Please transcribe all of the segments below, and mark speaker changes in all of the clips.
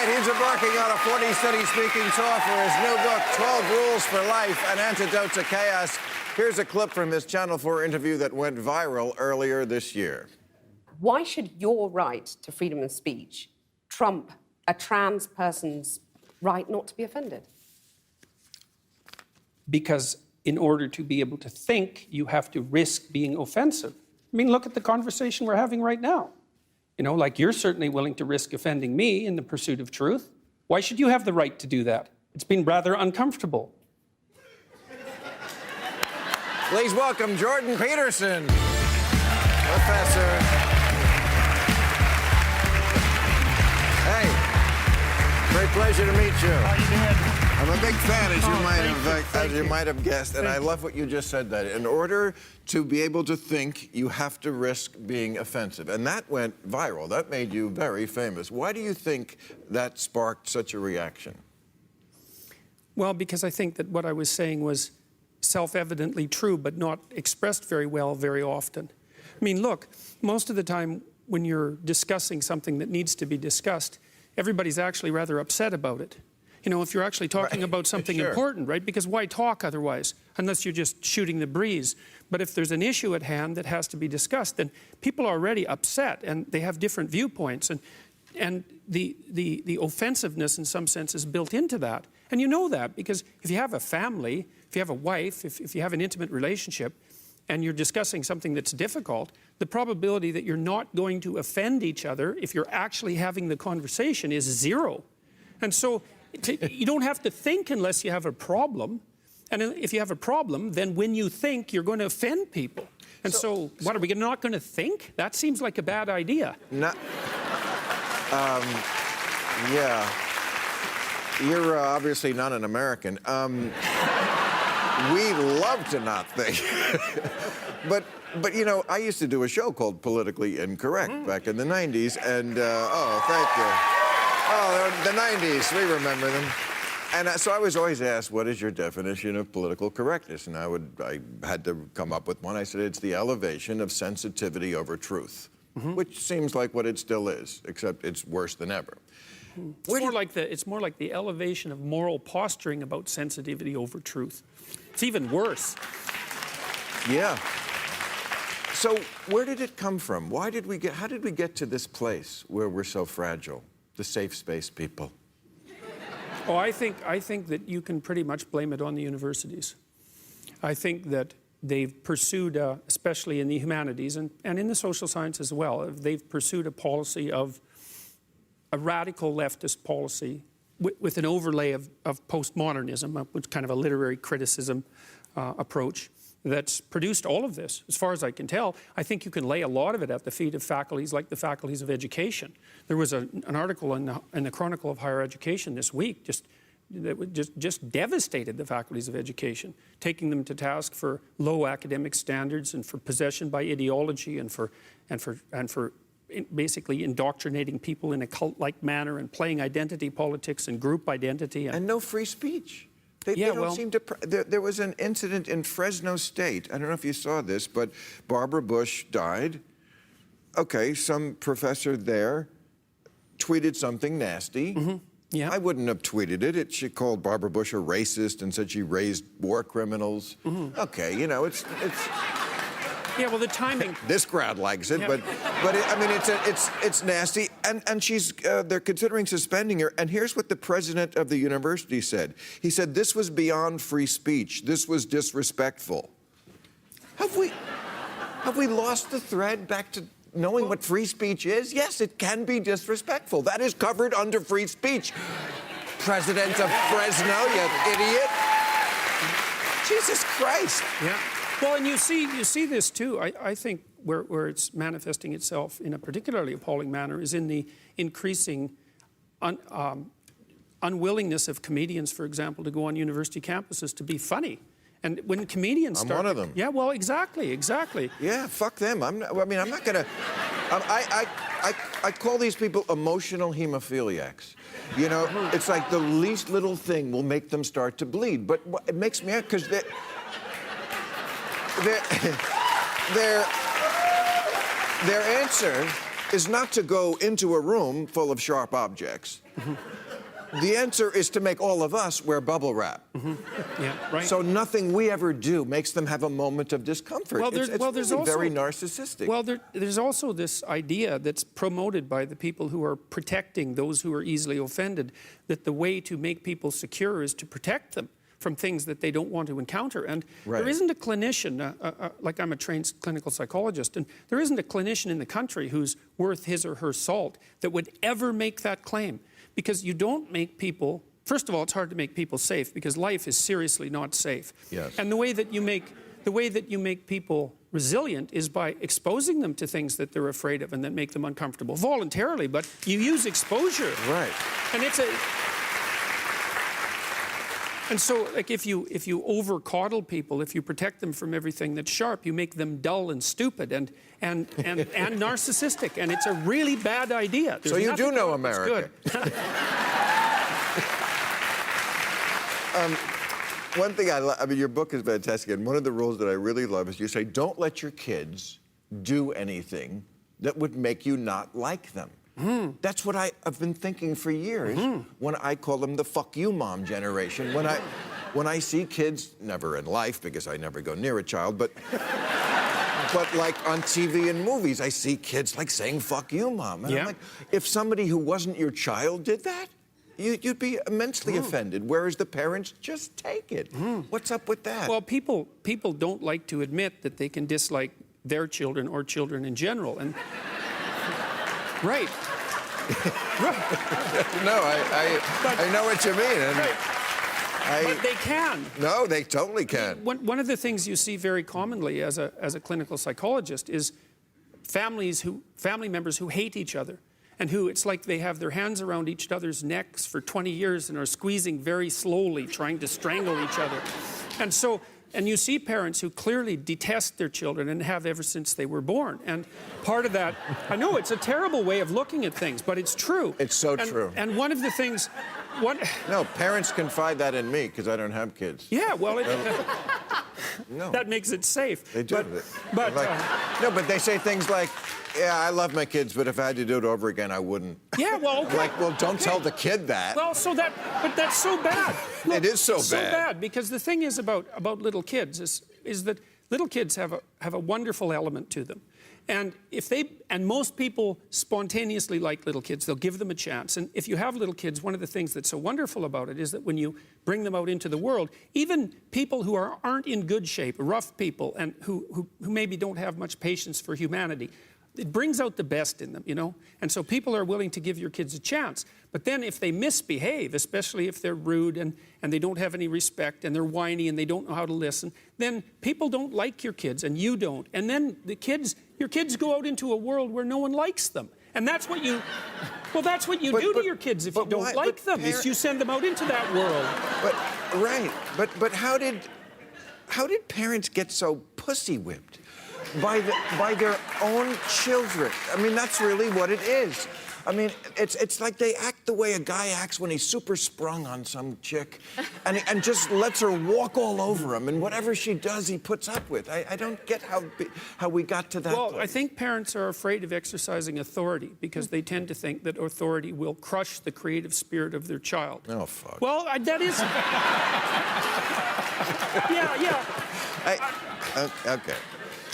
Speaker 1: He's embarking on a 40-city speaking tour for his new book, 12 Rules for Life, An Antidote to Chaos. Here's a clip from his Channel 4 interview that went viral earlier this year.
Speaker 2: Why should your right to freedom of speech trump a trans person's right not to be offended?
Speaker 3: Because in order to be able to think, you have to risk being offensive. I mean, look at the conversation we're having right now. You know, like you're certainly willing to risk offending me in the pursuit of truth. Why should you have the right to do that? It's been rather uncomfortable.
Speaker 1: Please welcome Jordan Peterson, Professor. Hey, great pleasure to meet you.
Speaker 4: How you doing?
Speaker 1: I'm a big fan, as
Speaker 4: Thank
Speaker 1: you
Speaker 4: you.
Speaker 1: might have guessed, and I love what you just said, that in order to be able to think, you have to risk being offensive. And that went viral. That made you very famous. Why do you think that sparked such a reaction?
Speaker 3: Well, because I think that what I was saying was self-evidently true, but not expressed very well very often. I mean, look, most of the time when you're discussing something that needs to be discussed, everybody's actually rather upset about it. You know, if you're actually talking about something
Speaker 1: Sure.
Speaker 3: important, right? Because why talk otherwise, unless you're just shooting the breeze? But if there's an issue at hand that has to be discussed, then people are already upset and they have different viewpoints. And the offensiveness in some sense is built into that. And you know that because if you have a family, if you have a wife, if you have an intimate relationship, and you're discussing something that's difficult, the probability that you're not going to offend each other if you're actually having the conversation is zero. And so you don't have to think unless you have a problem. And if you have a problem, then when you think, you're going to offend people. And so what, are we not going to think? That seems like a bad idea.
Speaker 1: No, yeah. You're obviously not an American. We love to not think. But you know, I used to do a show called Politically Incorrect back in the 90s, and, oh, thank you. Oh, the 90s, we remember them. And so I was always asked, what is your definition of political correctness? And I had to come up with one. I said, it's the elevation of sensitivity over truth, which seems like what it still is, except it's worse than ever.
Speaker 3: It's more like the elevation of moral posturing about sensitivity over truth. It's even worse.
Speaker 1: Yeah. So where did it come from? How did we get to this place where we're so fragile? The safe space people.
Speaker 3: Oh, I think that you can pretty much blame it on the universities. I think that they've pursued, especially in the humanities and in the social sciences as well, they've pursued a policy of a radical leftist policy with an overlay of postmodernism, which kind of a literary criticism approach that's produced all of this. As far as I can tell, I think you can lay a lot of it at the feet of faculties like the faculties of education. There was an article in the Chronicle of Higher Education this week that just devastated the faculties of education, taking them to task for low academic standards and for possession by ideology and for basically indoctrinating people in a cult-like manner and playing identity politics and group identity.
Speaker 1: And no free speech. They don't seem to. There was an incident in Fresno State. I don't know if you saw this, but Barbara Bush died. Okay, some professor there tweeted something nasty.
Speaker 3: Yeah.
Speaker 1: I wouldn't have tweeted it. She called Barbara Bush a racist and said she raised war criminals. Okay, you know, it's.
Speaker 3: Yeah, well, the timing.
Speaker 1: This crowd likes it,
Speaker 3: Yeah.
Speaker 1: but I mean, it's nasty, and she's they're considering suspending her. And here's what the president of the university said. He said this was beyond free speech. This was disrespectful. Have we lost the thread back to knowing what free speech is? Yes, it can be disrespectful. That is covered under free speech. President of Fresno, you idiot. Jesus Christ.
Speaker 3: Yeah. Well, and you see this too. I think where it's manifesting itself in a particularly appalling manner is in the increasing unwillingness of comedians, for example, to go on university campuses to be funny. And when comedians start...
Speaker 1: I'm one of them.
Speaker 3: Yeah, well, exactly.
Speaker 1: Yeah, fuck them. I'm not gonna... I call these people emotional hemophiliacs. You know, it's like the least little thing will make them start to bleed. But it makes me... because their answer is not to go into a room full of sharp objects. The answer is to make all of us wear bubble wrap.
Speaker 3: Yeah, right.
Speaker 1: So nothing we ever do makes them have a moment of discomfort.
Speaker 3: Well,
Speaker 1: It's
Speaker 3: there's
Speaker 1: really
Speaker 3: also,
Speaker 1: very narcissistic.
Speaker 3: Well, there's also this idea that's promoted by the people who are protecting those who are easily offended, that the way to make people secure is to protect them from things that they don't want to encounter. And
Speaker 1: Right.
Speaker 3: there isn't a clinician, like I'm a trained clinical psychologist, and there isn't a clinician in the country who's worth his or her salt that would ever make that claim. Because you don't make people, first of all, it's hard to make people safe because life is seriously not safe.
Speaker 1: Yes.
Speaker 3: And the way that you make people resilient is by exposing them to things that they're afraid of and that make them uncomfortable voluntarily, but you use exposure.
Speaker 1: Right.
Speaker 3: And and so, like, if you over coddle people, if you protect them from everything that's sharp, you make them dull and stupid and narcissistic, and it's a really bad idea.
Speaker 1: So you do know America.
Speaker 3: Good.
Speaker 1: One thing I mean, your book is fantastic, and one of the rules that I really love is you say, don't let your kids do anything that would make you not like them. That's what I've been thinking for years when I call them the fuck you mom generation. When I see kids, never in life because I never go near a child, but like on TV and movies, I see kids like saying fuck you mom. And I'm like, if somebody who wasn't your child did that, you'd be immensely offended, whereas the parents just take it. What's up with that?
Speaker 3: Well, people don't like to admit that they can dislike their children or children in general, and right.
Speaker 1: No, I know what you mean. And
Speaker 3: but they can.
Speaker 1: No, they totally can.
Speaker 3: One of the things you see very commonly as a clinical psychologist is family members who hate each other and who it's like they have their hands around each other's necks for 20 years and are squeezing very slowly, trying to strangle each other. And you see parents who clearly detest their children and have ever since they were born. And part of that, I know it's a terrible way of looking at things, but it's true.
Speaker 1: It's so true.
Speaker 3: And one of the things...
Speaker 1: No, parents confide that in me because I don't have kids.
Speaker 3: Yeah, well,
Speaker 1: No.
Speaker 3: that makes it safe.
Speaker 1: They do.
Speaker 3: But
Speaker 1: no, but they say things like, yeah, I love my kids, but if I had to do it over again, I wouldn't.
Speaker 3: Yeah, well, okay.
Speaker 1: Like, well, don't tell the kid that.
Speaker 3: Well, but that's so bad. Look,
Speaker 1: it is so
Speaker 3: it's
Speaker 1: bad.
Speaker 3: so bad because the thing is about little kids is that little kids have a wonderful element to them. And most people spontaneously like little kids, they'll give them a chance. And if you have little kids, one of the things that's so wonderful about it is that when you bring them out into the world, even people who aren't in good shape, rough people, and who maybe don't have much patience for humanity, it brings out the best in them, you know? And so people are willing to give your kids a chance. But then if they misbehave, especially if they're rude and they don't have any respect and they're whiny and they don't know how to listen, then people don't like your kids and you don't. And then your kids go out into a world where no one likes them. And that's what you do to your kids if you don't like them, is you send them out into that world.
Speaker 1: But how did parents get so pussy whipped? By their own children. I mean, that's really what it is. I mean, it's like they act the way a guy acts when he's super sprung on some chick and just lets her walk all over him, and whatever she does, he puts up with. I don't get how we got to that
Speaker 3: Well,
Speaker 1: place.
Speaker 3: I think parents are afraid of exercising authority because they tend to think that authority will crush the creative spirit of their child.
Speaker 1: Oh, fuck.
Speaker 3: Well, that is... yeah.
Speaker 1: Okay.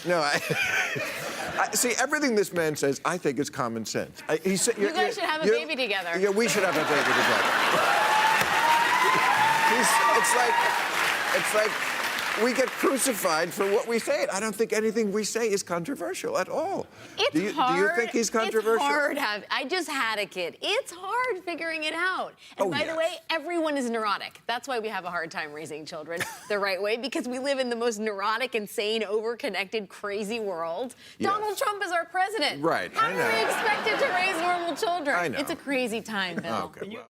Speaker 1: No, I see, everything this man says, I think is common sense. He said,
Speaker 4: you guys should have a baby together.
Speaker 1: Yeah, we should have a baby together. It's like we get crucified for what we say. I don't think anything we say is controversial at all.
Speaker 4: It's hard.
Speaker 1: Do you think he's controversial?
Speaker 4: It's hard. I just had a kid. It's hard figuring it out. And by the way, everyone is neurotic. That's why we have a hard time raising children the right way, because we live in the most neurotic, insane, over-connected, crazy world.
Speaker 1: Yes.
Speaker 4: Donald Trump is our president.
Speaker 1: Right,
Speaker 4: How
Speaker 1: I know.
Speaker 4: are we expected to raise normal children?
Speaker 1: I know.
Speaker 4: It's a crazy time, Bill.
Speaker 1: Okay, well.